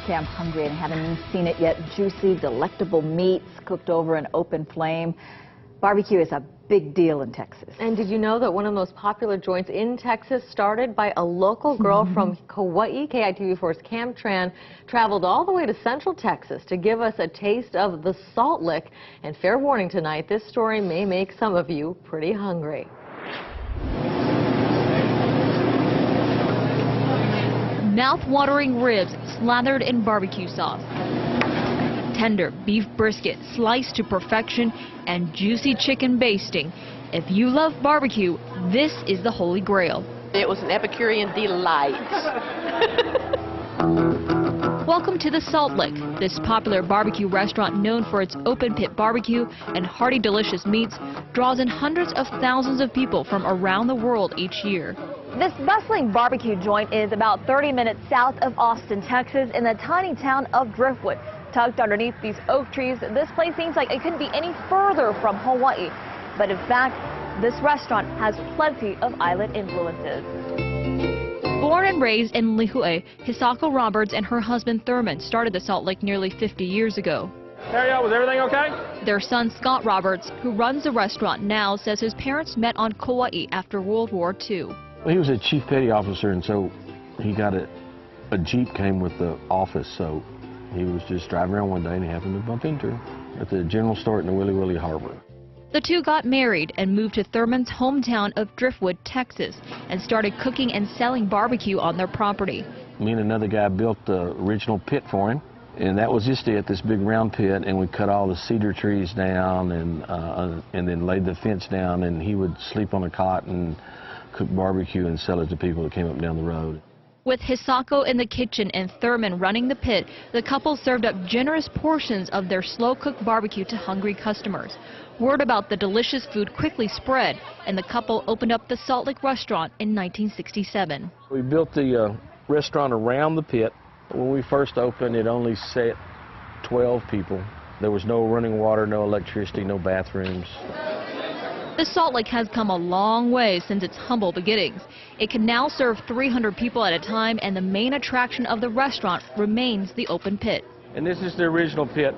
Okay, I'm hungry and haven't seen it yet. Juicy, delectable meats cooked over an open flame. Barbecue is a big deal in Texas. And did you know that one of the most popular joints in Texas started by a local girl from Kauai? KITV4's Cam Tran traveled all the way to Central Texas to give us a taste of the Salt Lick. And fair warning tonight, this story may make some of you pretty hungry. Mouth-watering ribs slathered in barbecue sauce. Tender beef brisket sliced to perfection and juicy chicken basting. If you love barbecue, this is the holy grail. It was an Epicurean delight. Welcome to the Salt Lick. This popular barbecue restaurant known for its open pit barbecue and hearty delicious meats draws in hundreds of thousands of people from around the world each year. This bustling barbecue joint is about 30 minutes south of Austin, Texas, in the tiny town of Driftwood. Tucked underneath these oak trees, this place seems like it couldn't be any further from Hawaii. But in fact, this restaurant has plenty of island influences. Born and raised in Lihue, Hisako Roberts and her husband Thurman started the Salt Lick nearly 50 years ago. Harriet, was everything okay? Their son Scott Roberts, who runs the restaurant now, says his parents met on Kauai after World War II. Well, he was a chief petty officer, and so he got a Jeep came with the office, so he was just driving around one day and he happened to bump into her at the general store in the Willy Willy Harbor. The two got married and moved to Thurman's hometown of Driftwood, Texas, and started cooking and selling barbecue on their property. Me and another guy built the original pit for him, and that was just it, this big round pit, and we cut all the cedar trees down and then laid the fence down, and he would sleep on a cot and cook barbecue and sell it to people that came up down the road. With Hisako in the kitchen and Thurman running the pit, the couple served up generous portions of their slow-cooked barbecue to hungry customers. Word about the delicious food quickly spread, and the couple opened up the Salt Lick restaurant in 1967. We built the restaurant around the pit. When we first opened, it only sat 12 people. There was no running water, no electricity, no bathrooms. The Salt Lick has come a long way since its humble beginnings. It can now serve 300 people at a time, and the main attraction of the restaurant remains the open pit. And this is the original pit,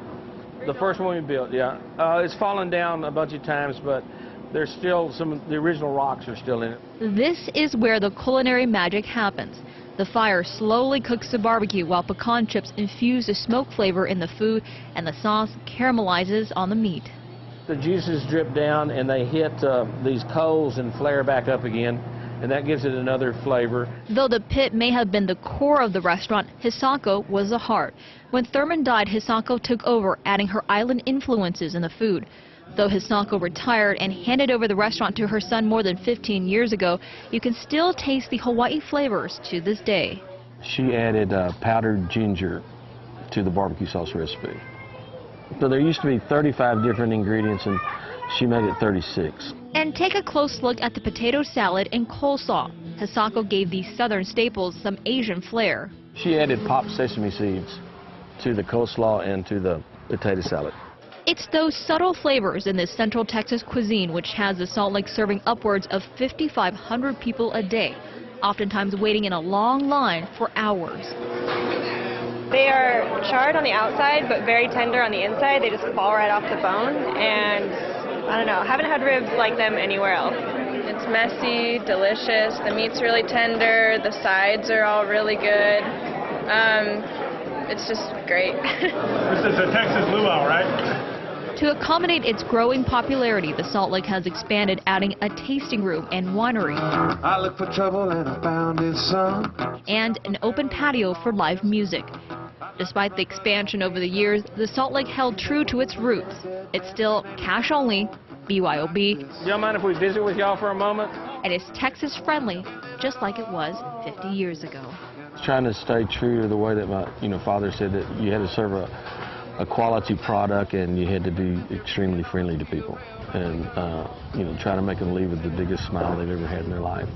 the first one we built, yeah. It's fallen down a bunch of times, but there's still the original rocks are still in it. This is where the culinary magic happens. The fire slowly cooks the barbecue while pecan chips infuse the smoke flavor in the food, and the sauce caramelizes on the meat. The juices drip down and they hit these coals and flare back up again, and that gives it another flavor. Though the pit may have been the core of the restaurant, Hisako was the heart. When Thurman died, Hisako took over, adding her island influences in the food. Though Hisako retired and handed over the restaurant to her son more than 15 years ago, you can still taste the Hawaii flavors to this day. She added powdered ginger to the barbecue sauce recipe. So there used to be 35 different ingredients, and she made it 36. And take a close look at the potato salad and coleslaw. Hisako gave these southern staples some Asian flair. She added popped sesame seeds to the coleslaw and to the potato salad. It's those subtle flavors in this Central Texas cuisine which has the Salt Lick serving upwards of 5,500 people a day, oftentimes waiting in a long line for hours. They are charred on the outside, but very tender on the inside. They just fall right off the bone, and I don't know, haven't had ribs like them anywhere else. It's messy, delicious, the meat's really tender, the sides are all really good. It's just great. This is a Texas luau, right? To accommodate its growing popularity, the Salt Lick has expanded, adding a tasting room and winery. I looked for trouble and I found it some. And an open patio for live music. Despite the expansion over the years, the Salt Lick held true to its roots. It's still cash only, BYOB. Do y'all mind if we visit with y'all for a moment? And it's Texas friendly, just like it was 50 years ago. Trying to stay true to the way that my father said that you had to serve a quality product and you had to be extremely friendly to people, and try to make them leave with the biggest smile they've ever had in their life.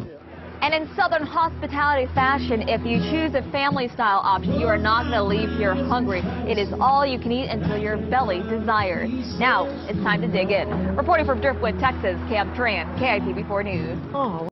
And in Southern hospitality fashion, if you choose a family-style option, you are not going to leave here hungry. It is all you can eat until your belly desires. Now, it's time to dig in. Reporting from Driftwood, Texas, Cam Tran, KITV4 News. Oh.